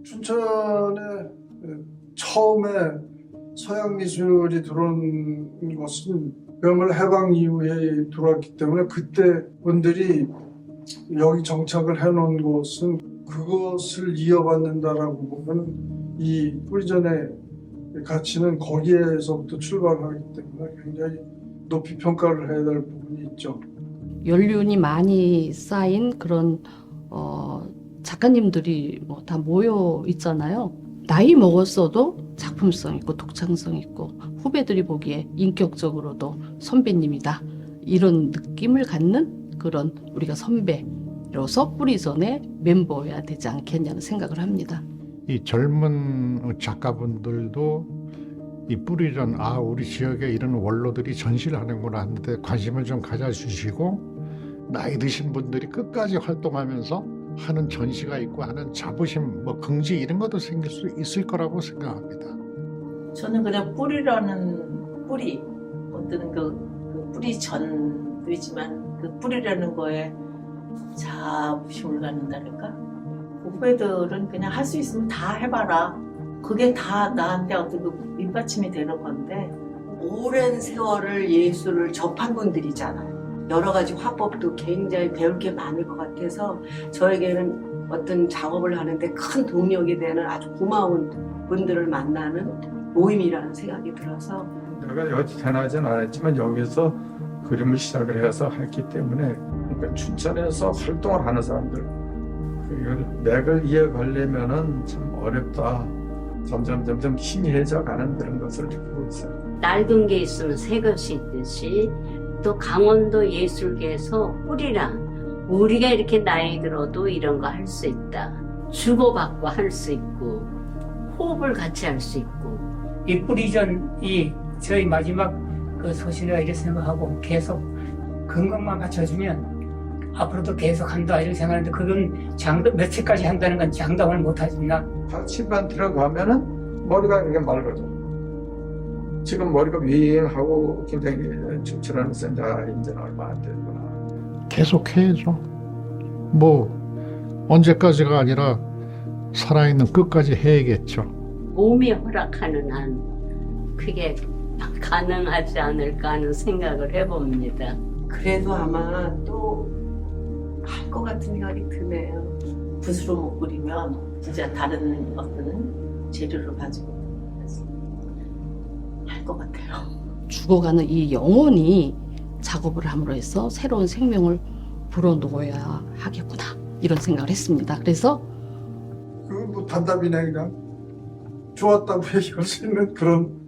춘천에 처음에 서양 미술이 들어온 것은 그야말로 해방 이후에 들어왔기 때문에 그때 분들이 여기 정착을 해놓은 것은 그것을 이어받는다라고 보면 이 뿌리전의 가치는 거기에서부터 출발하기 때문에 굉장히 높이 평가를 해야 될 부분이 있죠. 연륜이 많이 쌓인 그런 작가님들이 뭐 다 모여 있잖아요. 나이 먹었어도 작품성 있고 독창성 있고 후배들이 보기에 인격적으로도 선배님이다 이런 느낌을 갖는 그런 우리가 선배로서 뿌리전의 멤버여야 되지 않겠냐는 생각을 합니다. 이 젊은 작가분들도 이 뿌리전 우리 지역에 이런 원로들이 전시를 하는구나 하는데 관심을 좀 가져주시고 나이 드신 분들이 끝까지 활동하면서 하는 전시가 있고 하는 자부심, 긍지 이런 것도 생길 수 있을 거라고 생각합니다. 저는 그냥 뿌리 어떤 그 뿌리전도 있지만 그 뿌리라는 거에 자부심을 갖는다랄까? 후배들은 그냥 할 수 있으면 다 해봐라. 그게 다 나한테 어떤 그 밑받침이 되는 건데 오랜 세월을 예술을 접한 분들이잖아요. 여러 가지 화법도 굉장히 배울 게 많을 것 같아서 저에게는 어떤 작업을 하는데 큰 동력이 되는 아주 고마운 분들을 만나는 모임이라는 생각이 들어서 내가 여기 태어나진 않았지만 여기서 그림을 시작을 해서 했기 때문에 그러니까 춘천에서 활동을 하는 사람들 이걸 맥을 이어가려면은 참 어렵다. 점점 희미해져 가는 그런 것을 느끼고 있어요. 낡은 게 있으면 새 것이 있듯이 또 강원도 예술계에서 뿌리랑 우리가 이렇게 나이 들어도 이런 거 할 수 있다. 주고받고 할 수 있고 호흡을 같이 할 수 있고 이 뿌리전이 저희 마지막 그 소신이라 이렇게 생각하고 계속 건강만 받쳐주면 앞으로도 계속 한다 이렇게 생각하는데 그건 며칠까지 한다는 건 장담을 못하지만 다치만 들어가면은 머리가 이렇게 맑아져. 지금 머리가 윙하고 굉장히 출출하는 센자 이제는 얼마 안 됐구나. 계속 해야죠. 언제까지가 아니라 살아있는 끝까지 해야겠죠. 몸이 허락하는 한 그게 가능하지 않을까 하는 생각을 해봅니다. 그래도 아마 또 할 것 같은 생각이 드네요. 붓으로 못 그리면 진짜 다른 어떤 재료를 가지고 할 것 같아요. 죽어가는 이 영혼이 작업을 함으로 해서 새로운 생명을 불어넣어야 하겠구나 이런 생각을 했습니다. 그래서 그 단답이네 그냥 좋았다고 얘기할 수 있는 그런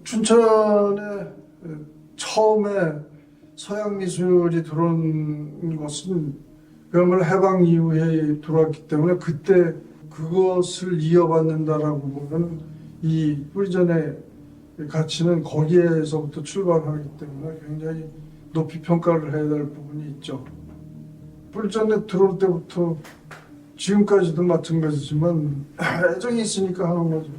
춘천에 처음에 서양 미술이 들어온 것은 그야말로 해방 이후에 들어왔기 때문에 그때 그것을 이어받는다라고 보면 이 뿌리전의 가치는 거기에서부터 출발하기 때문에 굉장히 높이 평가를 해야 될 부분이 있죠. 뿌리전에 들어올 때부터 지금까지도 마찬가지지만 애정이 있으니까 하는 거죠.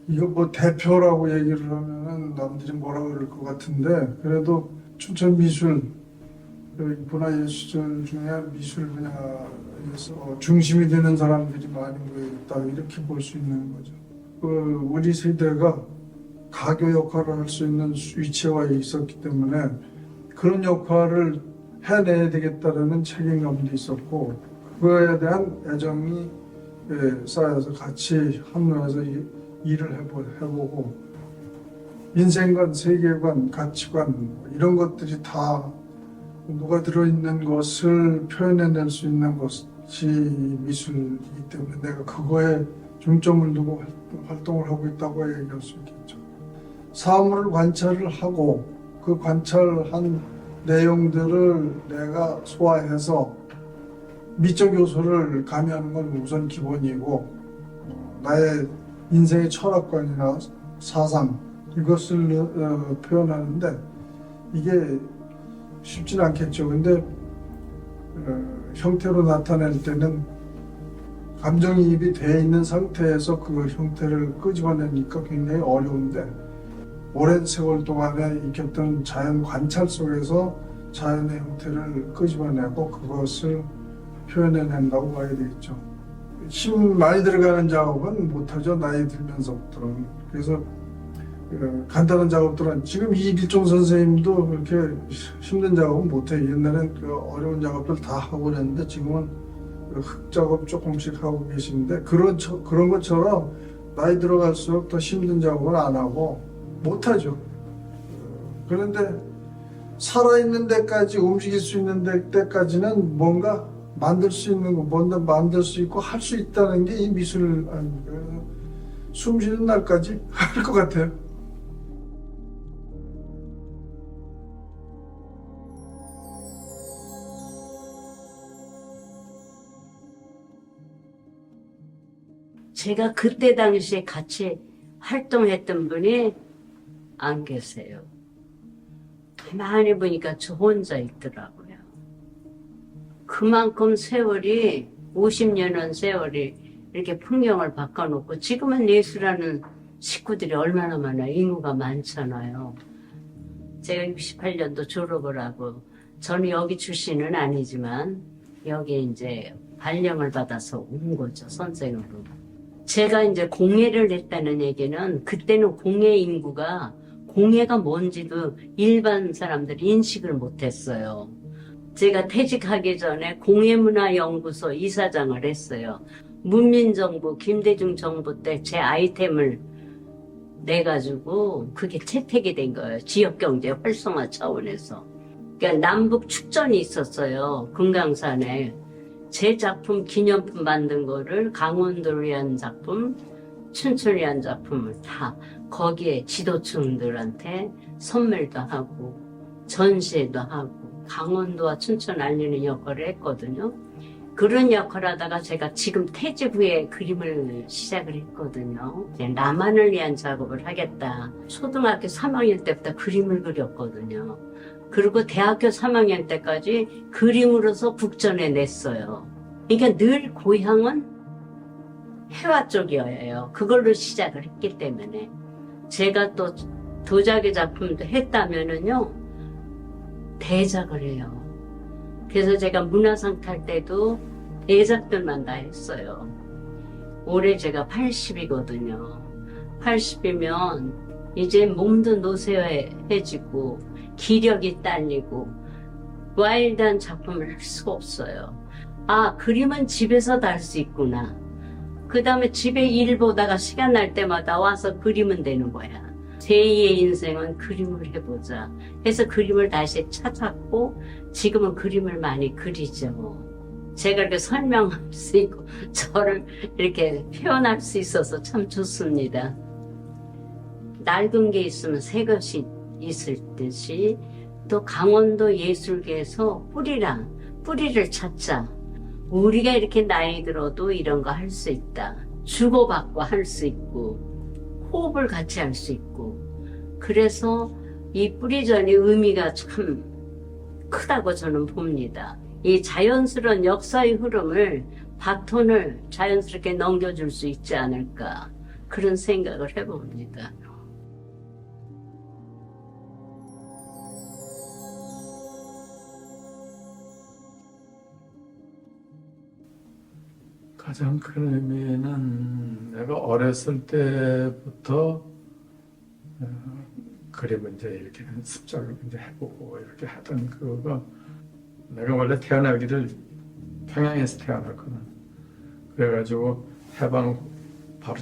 이거 대표라고 얘기를 하면은 남들이 뭐라 그럴 것 같은데 그래도 춘천 미술 문화예술 중에 미술 분야에서 중심이 되는 사람들이 많이 모여있다 이렇게 볼 수 있는 거죠. 우리 세대가 가교 역할을 할 수 있는 위치에 있었기 때문에 그런 역할을 해내야 되겠다라는 책임감도 있었고 그거에 대한 애정이 쌓여서 같이 합류해서 일을 해보고 인생관, 세계관, 가치관 이런 것들이 다 녹아 들어있는 것을 표현해낼 수 있는 것이 미술이기 때문에 내가 그거에 중점을 두고 활동을 하고 있다고 얘기할 수 있겠죠. 사물을 관찰을 하고 그 관찰한 내용들을 내가 소화해서 미적 요소를 가미하는 건 우선 기본이고 나의 인생의 철학관이나 사상 이것을 표현하는데 이게 쉽지는 않겠죠. 근데 형태로 나타낼 때는 감정이입이 돼 있는 상태에서 그 형태를 끄집어내니까 굉장히 어려운데 오랜 세월 동안에 익혔던 자연 관찰 속에서 자연의 형태를 끄집어내고 그것을 표현해낸다고 봐야 되겠죠. 힘 많이 들어가는 작업은 못하죠. 나이 들면서부터는. 그래서 간단한 작업들은 지금 이길종 선생님도 그렇게 힘든 작업은 못해요. 옛날엔 그 어려운 작업들 다 하고 그랬는데 지금은 흙 작업 조금씩 하고 계시는데 그런 것처럼 나이 들어갈수록 더 힘든 작업은 안 하고 못하죠. 그런데 살아있는 데까지 움직일 수 있는 때까지는 뭔가 만들 수 있는 거, 뭔가 만들 수 있고 할 수 있다는 게 이 미술 아닙니까? 그래서 숨 쉬는 날까지 할 것 같아요. 제가 그때 당시에 같이 활동했던 분이 안 계세요. 가만히 보니까 저 혼자 있더라고요. 그만큼 세월이 50년은 세월이 이렇게 풍경을 바꿔놓고 지금은 예술하는 식구들이 얼마나 많아요. 인구가 많잖아요. 제가 68년도 졸업을 하고 저는 여기 출신은 아니지만 여기 이제 발령을 받아서 온 거죠. 선생으로. 제가 이제 공예를 했다는 얘기는 그때는 공예 인구가 공예가 뭔지도 일반 사람들이 인식을 못했어요. 제가 퇴직하기 전에 공예문화연구소 이사장을 했어요. 문민정부, 김대중 정부 때 제 아이템을 내가지고 그게 채택이 된 거예요. 지역경제 활성화 차원에서. 그러니까 남북 축전이 있었어요. 금강산에. 제 작품 기념품 만든 거를 강원도를 위한 작품, 춘천을 위한 작품을 다 거기에 지도층들한테 선물도 하고 전시회도 하고 강원도와 춘천 알리는 역할을 했거든요. 그런 역할을 하다가 제가 지금 퇴직 후에 그림을 시작을 했거든요. 나만을 위한 작업을 하겠다. 초등학교 3학년 때부터 그림을 그렸거든요. 그리고 대학교 3학년 때까지 그림으로서 국전에 냈어요. 그러니까 늘 고향은 해화 쪽이어요. 그걸로 시작을 했기 때문에. 제가 또 도자기 작품도 했다면은요, 대작을 해요. 그래서 제가 문화상 탈 때도 대작들만 다 했어요. 올해 제가 80이거든요. 80이면 이제 몸도 노쇠해지고 기력이 딸리고 와일드한 작품을 할 수가 없어요. 아, 그림은 집에서도 할 수 있구나. 그 다음에 집에 일 보다가 시간 날 때마다 와서 그리면 되는 거야. 제2의 인생은 그림을 해보자 해서 그림을 다시 찾았고 지금은 그림을 많이 그리죠. 제가 이렇게 설명할 수 있고 저를 이렇게 표현할 수 있어서 참 좋습니다. 낡은 게 있으면 새 것이 있을 듯이 또 강원도 예술계에서 뿌리를 찾자. 우리가 이렇게 나이 들어도 이런 거 할 수 있다. 주고받고 할 수 있고 호흡을 같이 할 수 있고 그래서 이 뿌리전의 의미가 참 크다고 저는 봅니다. 이 자연스러운 역사의 흐름을 바톤을 자연스럽게 넘겨줄 수 있지 않을까 그런 생각을 해봅니다. 가장 큰 의미는 내가 어렸을 때부터 그림을 이제 이렇게 습작을 이제 해보고 이렇게 하던 그거가 내가 원래 태어나기를 평양에서 태어났거든. 그래가지고 해방 바로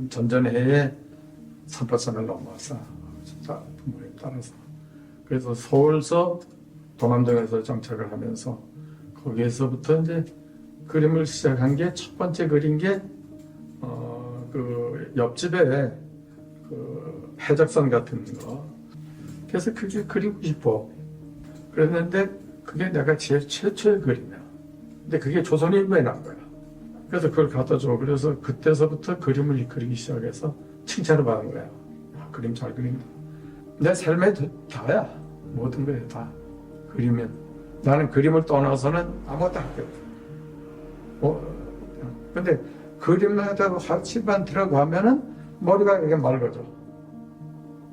전전해에 산파선을 넘어서 진짜 부모님 따라서 그래서 서울서 동암동에서 정착을 하면서 거기에서부터 이제 그림을 시작한 게 첫 번째 그린 게 그 옆집에 그 해적선 같은 거. 그래서 그게 그리고 싶어. 그랬는데 그게 내가 제일 최초의 그림이야. 근데 그게 조선일보에 난 거야. 그래서 그걸 갖다 줘. 그래서 그때서부터 그림을 그리기 시작해서 칭찬을 받은 거야. 아, 그림 잘 그린다. 내 삶에 다야. 모든 거에 다 그리면. 나는 그림을 떠나서는 아무것도 할 게 없어. 근데 그림에다가 화칠만 들어가면은 머리가 이게 맑아져.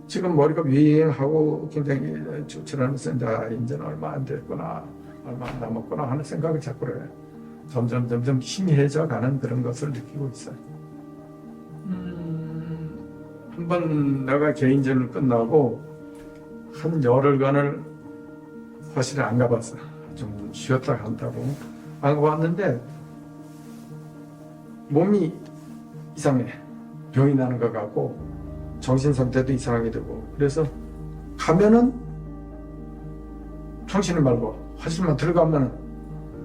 지금 머리가 윙하고 굉장히 출출하면서 이제는 얼마 안 됐구나, 얼마 안 남았구나 하는 생각을 자꾸 해. 점점 희미해져 가는 그런 것을 느끼고 있어요. 한번 내가 개인전을 끝나고 한 열흘간을 화실에 안 가봤어. 좀 쉬었다 간다고 안 가봤는데 몸이 이상해. 병이 나는 것 같고 정신 상태도 이상하게 되고, 그래서 가면은 정신이 맑아. 화실만 들어가면은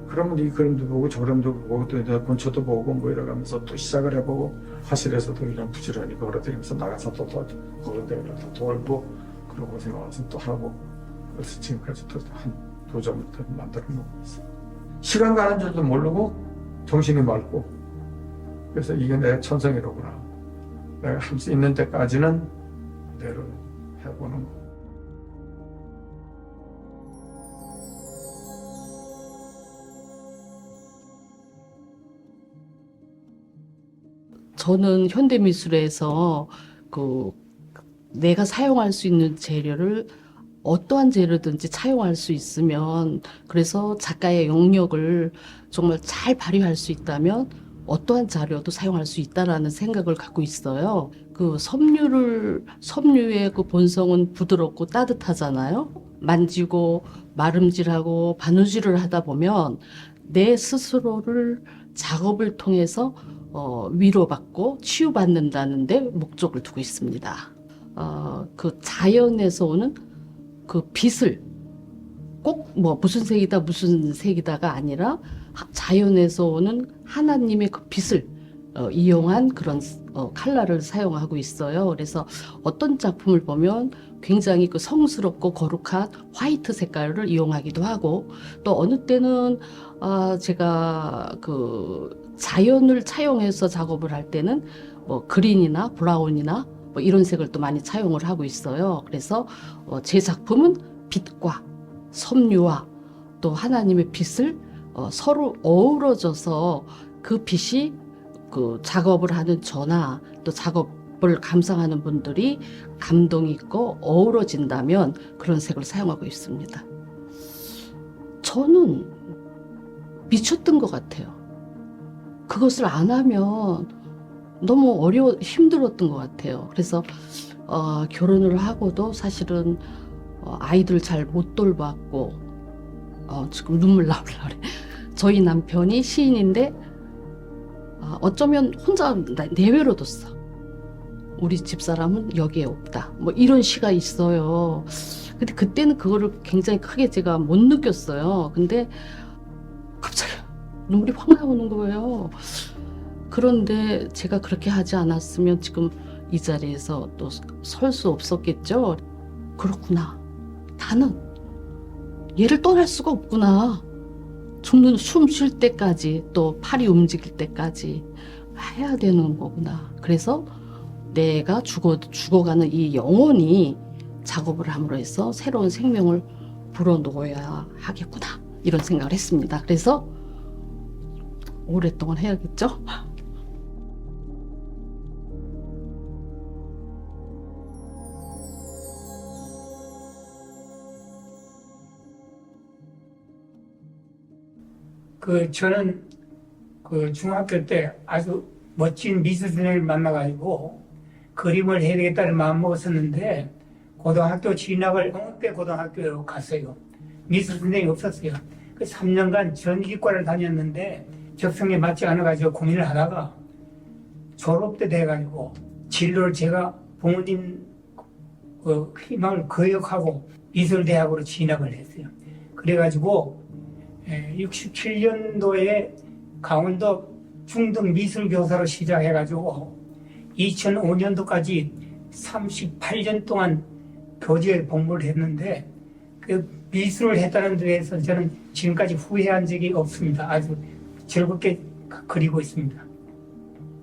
그러면 이 그림도 보고 저 그림도 보고 또 본초도 보고 뭐 이러면서 또 시작을 해보고, 화실에서도 이런 부지런히 걸어다니면서 나가서 또 걸어다니면서 돌고 그러고 생각해서 또 하고, 그래서 지금까지 또 한 2점을 더 만들어 놓고 있어. 시간 가는 줄도 모르고 정신이 맑고, 그래서 이게 내 천성이로구나. 내가 할 수 있는 데까지는 그대로 해보는 거. 저는 현대미술에서 내가 사용할 수 있는 재료를 어떠한 재료든지 차용할 수 있으면, 그래서 작가의 영역을 정말 잘 발휘할 수 있다면 어떠한 자료도 사용할 수 있다라는 생각을 갖고 있어요. 섬유의 그 본성은 부드럽고 따뜻하잖아요. 만지고 마름질하고 바느질을 하다 보면 내 스스로를 작업을 통해서 위로받고 치유받는다는 데 목적을 두고 있습니다. 그 자연에서 오는 그 빛을 꼭 무슨 색이다가 아니라 자연에서 오는 하나님의 그 빛을 이용한 그런 컬러를 사용하고 있어요. 그래서 어떤 작품을 보면 굉장히 그 성스럽고 거룩한 화이트 색깔을 이용하기도 하고, 또 어느 때는 제가 그 자연을 차용해서 작업을 할 때는 그린이나 브라운이나 이런 색을 또 많이 차용을 하고 있어요. 그래서 제 작품은 빛과 섬유와 또 하나님의 빛을 서로 어우러져서 그 빛이 그 작업을 하는 저나 또 작업을 감상하는 분들이 감동이 있고 어우러진다면 그런 색을 사용하고 있습니다. 저는 미쳤던 것 같아요. 그것을 안 하면 너무 힘들었던 것 같아요. 그래서 결혼을 하고도 사실은 아이들 잘 못 돌봤고, 지금 눈물 나오려고 그래. 저희 남편이 시인인데 어쩌면 혼자 내외로 뒀어. 우리 집사람은 여기에 없다. 이런 시가 있어요. 근데 그때는 그거를 굉장히 크게 제가 못 느꼈어요. 근데 갑자기 눈물이 확 나오는 거예요. 그런데 제가 그렇게 하지 않았으면 지금 이 자리에서 또 설 수 없었겠죠. 그렇구나. 나는 얘를 떠날 수가 없구나. 숨 쉴 때까지, 또 팔이 움직일 때까지 해야 되는 거구나. 그래서 내가 죽어가는 이 영혼이 작업을 함으로 해서 새로운 생명을 불어넣어야 하겠구나. 이런 생각을 했습니다. 그래서 오랫동안 해야겠죠? 저는 중학교 때 아주 멋진 미술 선생님을 만나가지고 그림을 해야 되겠다는 마음 먹었었는데, 고등학교 진학을 홍대 고등학교로 갔어요. 미술 선생님이 없었어요. 그 3년간 전기과를 다녔는데 적성에 맞지 않아가지고 고민을 하다가 졸업 때 돼가지고 진로를 제가 부모님 희망을 거역하고 미술대학으로 진학을 했어요. 그래가지고 67년도에 강원도 중등 미술교사로 시작해가지고 2005년도까지 38년 동안 교직에 복무를 했는데, 그 미술을 했다는 데에서 저는 지금까지 후회한 적이 없습니다. 아주 즐겁게 그리고 있습니다.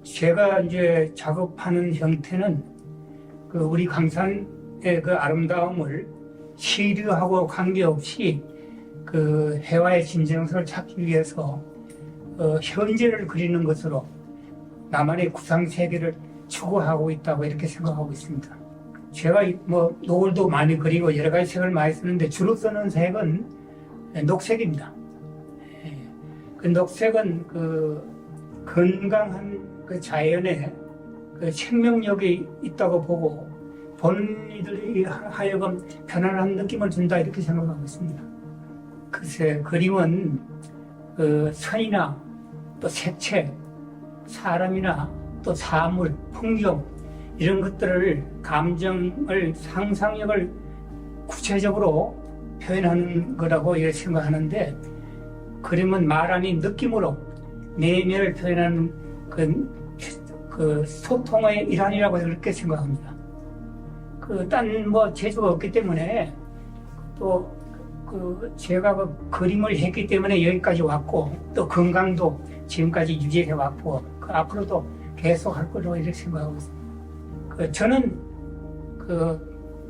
제가 이제 작업하는 형태는 우리 강산의 그 아름다움을 시류하고 관계없이 그 해와의 진정서를 찾기 위해서 현재를 그리는 것으로 나만의 구상 세계를 추구하고 있다고 이렇게 생각하고 있습니다. 제가 뭐 노을도 많이 그리고 여러 가지 색을 많이 쓰는데 주로 쓰는 색은 녹색입니다. 그 녹색은 그 건강한 그 자연에 그 생명력이 있다고 보고 본인들이 하여금 편안한 느낌을 준다 이렇게 생각하고 있습니다. 글쎄 그림은 그 선이나 또 색채, 사람이나 또 사물, 풍경 이런 것들을 감정을 상상력을 구체적으로 표현하는 거라고 이렇게 생각하는데 그림은 말 아닌 느낌으로 내면을 표현하는 그 소통의 일환이라고 그렇게 생각합니다. 딴 뭐 재주가 없기 때문에 또 제가 그 그림을 했기 때문에 여기까지 왔고 또 건강도 지금까지 유지해 왔고 앞으로도 계속 할 거로 이렇게 생각하고 있습니다. 저는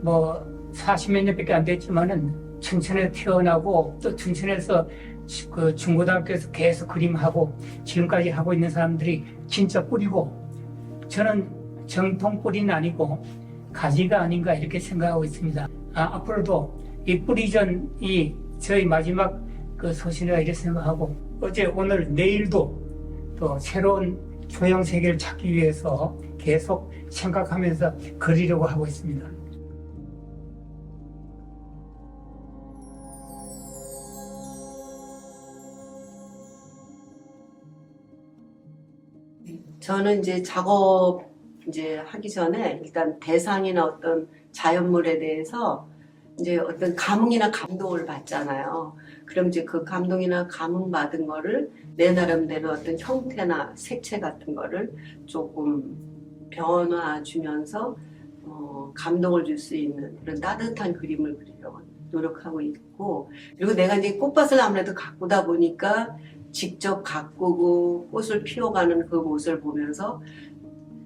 뭐 40몇 년밖에 안 됐지만은 춘천에 태어나고 또 춘천에서 그 중고등학교에서 계속 그림하고 지금까지 하고 있는 사람들이 진짜 뿌리고 저는 정통 뿌리는 아니고 가지가 아닌가 이렇게 생각하고 있습니다. 앞으로도 이 뿌리전이 저희 마지막 그 소신이라 이렇게 생각하고 어제 오늘 내일도 또 새로운 조형 세계를 찾기 위해서 계속 생각하면서 그리려고 하고 있습니다. 저는 이제 작업 하기 전에 일단 대상이나 어떤 자연물에 대해서 이제 어떤 감흥이나 감동을 받잖아요. 그럼 이제 그 감동이나 감흥 받은 거를 내 나름대로 어떤 형태나 색채 같은 거를 조금 변화 주면서 감동을 줄 수 있는 그런 따뜻한 그림을 그리려고 노력하고 있고, 그리고 내가 이제 꽃밭을 아무래도 가꾸다 보니까 직접 가꾸고 꽃을 피워가는 그 모습을 보면서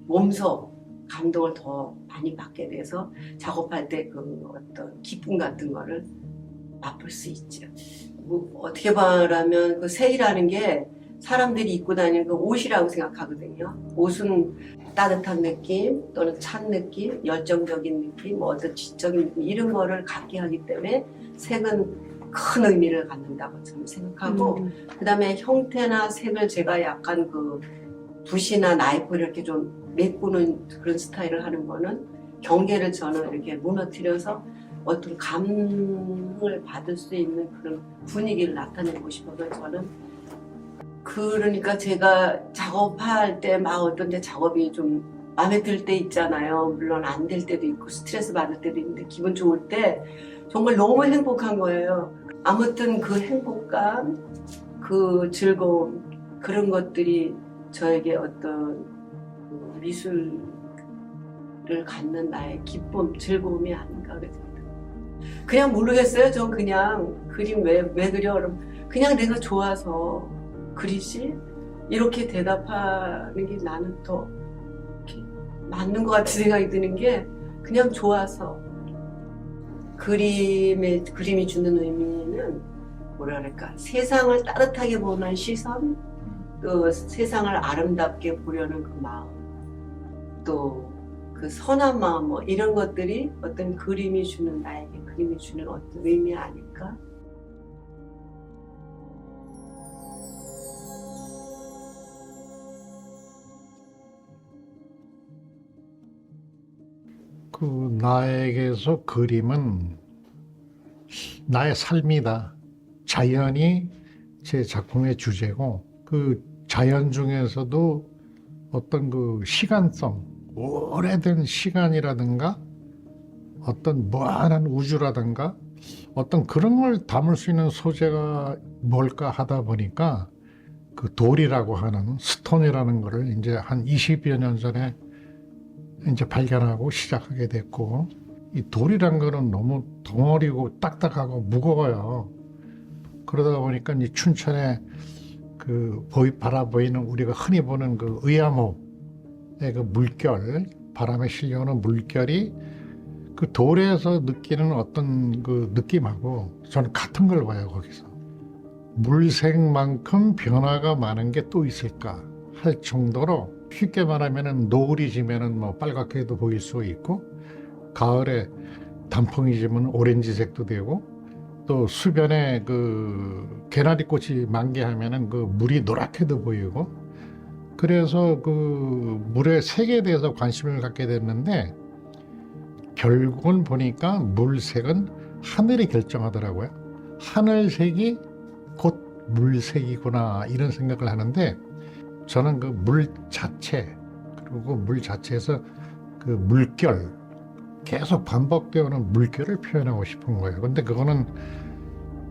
몸소 감동을 더 많이 받게 돼서 작업할 때 그 어떤 기쁨 같은 거를 맛볼 수 있죠. 뭐 어떻게 말하면 그 색이라는 게 사람들이 입고 다니는 그 옷이라고 생각하거든요. 옷은 따뜻한 느낌 또는 찬 느낌, 열정적인 느낌, 뭐 어떤 지적인 느낌 이런 거를 갖게 하기 때문에 색은 큰 의미를 갖는다고 저는 생각하고 그 다음에 형태나 색을 제가 약간 그 붓이나 나이프를 이렇게 좀 메꾸는 그런 스타일을 하는 거는 경계를 저는 이렇게 무너뜨려서 어떤 감흥을 받을 수 있는 그런 분위기를 나타내고 싶어서 저는 그러니까 제가 작업할 때 막 어떤 데 작업이 좀 마음에 들 때 있잖아요. 물론 안 될 때도 있고 스트레스 받을 때도 있는데 기분 좋을 때 정말 너무 행복한 거예요. 아무튼 그 행복감, 그 즐거움 그런 것들이 저에게 어떤 그 미술을 갖는 나의 기쁨, 즐거움이 아닌가 그랬습니다. 그냥 모르겠어요. 전 그냥 그림 왜 그려? 그냥 내가 좋아서 그리지? 이렇게 대답하는 게 나는 더 맞는 것 같은 생각이 드는 게 그냥 좋아서 그림이 주는 의미는 뭐랄까 세상을 따뜻하게 보는 시선 또 세상을 아름답게 보려는 그 마음 또 그 선한 마음 뭐 이런 것들이 어떤 그림이 주는 나에게 그림이 주는 어떤 의미 아닐까? 그 나에게서 그림은 나의 삶이다. 자연이 제 작품의 주제고 그 자연 중에서도 어떤 그 시간성, 오래된 시간이라든가 어떤 무한한 우주라든가 어떤 그런 걸 담을 수 있는 소재가 뭘까 하다 보니까 그 돌이라고 하는 스톤이라는 거를 이제 한 20여 년 전에 이제 발견하고 시작하게 됐고 이 돌이란 거는 너무 덩어리고 딱딱하고 무거워요. 그러다 보니까 이 춘천에 그 바라보이는 우리가 흔히 보는 그 의암호의 그 물결, 바람에 실려오는 물결이 그 돌에서 느끼는 어떤 그 느낌하고 저는 같은 걸 봐요, 거기서. 물색만큼 변화가 많은 게 또 있을까 할 정도로, 쉽게 말하면은 노을이 지면은 뭐 빨갛게도 보일 수 있고, 가을에 단풍이 지면 오렌지색도 되고, 또 수변에 그 개나리꽃이 만개하면은 그 물이 노랗게도 보이고, 그래서 그 물의 색에 대해서 관심을 갖게 됐는데, 결국은 보니까 물색은 하늘이 결정하더라고요. 하늘색이 곧 물색이구나, 이런 생각을 하는데, 저는 그 물 자체, 그리고 물 자체에서 그 물결, 계속 반복되어 오는 물결을 표현하고 싶은 거예요. 근데 그거는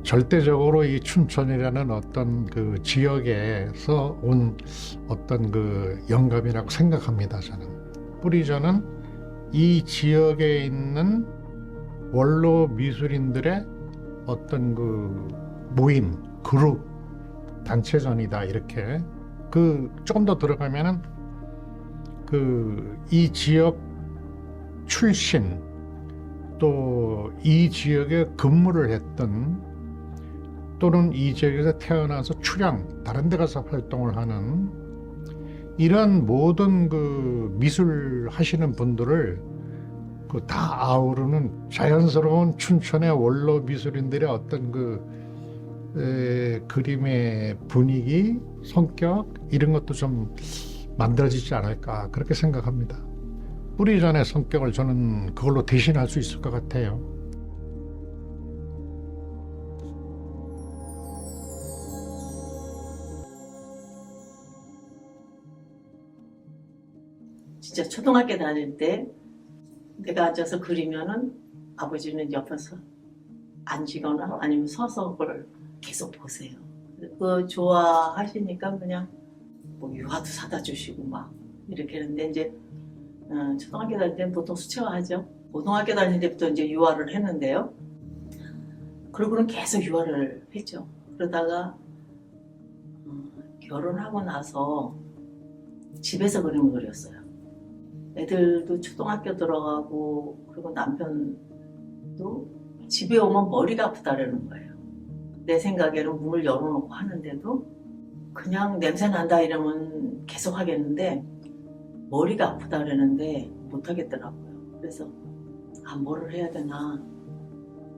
절대적으로 이 춘천이라는 어떤 그 지역에서 온 어떤 그 영감이라고 생각합니다, 저는. 뿌리전은 이 지역에 있는 원로 미술인들의 어떤 그 모임, 그룹, 단체전이다, 이렇게. 그 조금 더 들어가면은 그 이 지역 출신, 또 이 지역에 근무를 했던, 또는 이 지역에서 태어나서 출양, 다른 데 가서 활동을 하는 이런 모든 그 미술 하시는 분들을 그 다 아우르는 자연스러운 춘천의 원로 미술인들의 어떤 그 그림의 분위기, 성격, 이런 것도 좀 만들어지지 않을까, 그렇게 생각합니다. 뿌리전의 성격을 저는 그걸로 대신할 수 있을 것 같아요. 진짜 초등학교 다닐 때 내가 앉아서 그리면은 아버지는 옆에서 앉거나 아니면 서서 그걸 계속 보세요. 그거 좋아하시니까 그냥 뭐 유화도 사다 주시고 막 이렇게 했는데, 이제 초등학교 다닐 때는 보통 수채화하죠. 고등학교 다닐 때부터 이제 유화를 했는데요. 그러고는 계속 유화를 했죠. 그러다가 결혼하고 나서 집에서 그림을 그렸어요. 애들도 초등학교 들어가고, 그리고 남편도 집에 오면 머리가 아프다라는 거예요. 내 생각에는 문을 열어놓고 하는데도 그냥 냄새 난다 이러면 계속 하겠는데, 머리가 아프다 그러는데 못 하겠더라고요. 그래서 뭐를 해야 되나,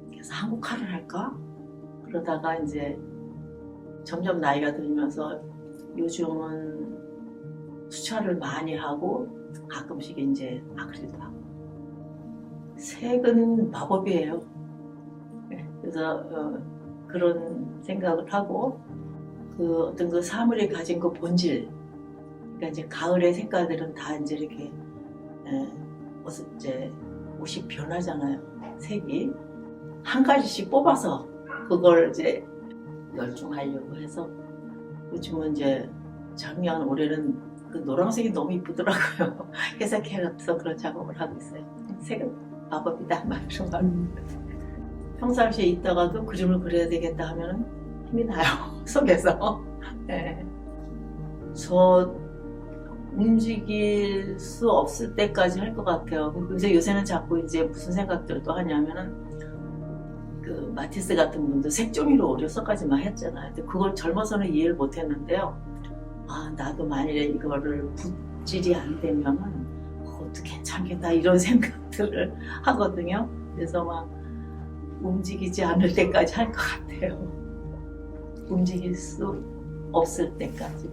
그래서 한국화를 할까? 그러다가 이제 점점 나이가 들면서 요즘은 수채화를 많이 하고 가끔씩 이제 아크릴도 하고. 색은 마법이에요. 그래서 그런 생각을 하고, 그 어떤 그 사물이 가진 그 본질, 그러니까 이제 가을의 색깔들은 다 이제 이렇게 이제 옷이 변하잖아요. 색이 한 가지씩 뽑아서 그걸 이제 열중하려고 해서, 요즘은 이제 작년 올해는 그 노란색이 너무 이쁘더라고요. 해석해서 그런 작업을 하고 있어요. 색은 마법이다, 막 이런 말. 평상시에 있다가도 그림을 그려야 되겠다 하면 힘이 나요, 속에서. 네. 저 움직일 수 없을 때까지 할 것 같아요. 그래서 요새는 자꾸 이제 무슨 생각들도 하냐면은, 그 마티스 같은 분도 색종이로 어려서까지만 했잖아요. 근데 그걸 젊어서는 이해를 못 했는데요. 나도 만일에 이거를 붓질이 안 되면은 그것도 괜찮겠다, 이런 생각들을 하거든요. 그래서 막 움직이지 않을 때까지 할 것 같아요. 움직일 수 없을 때까지.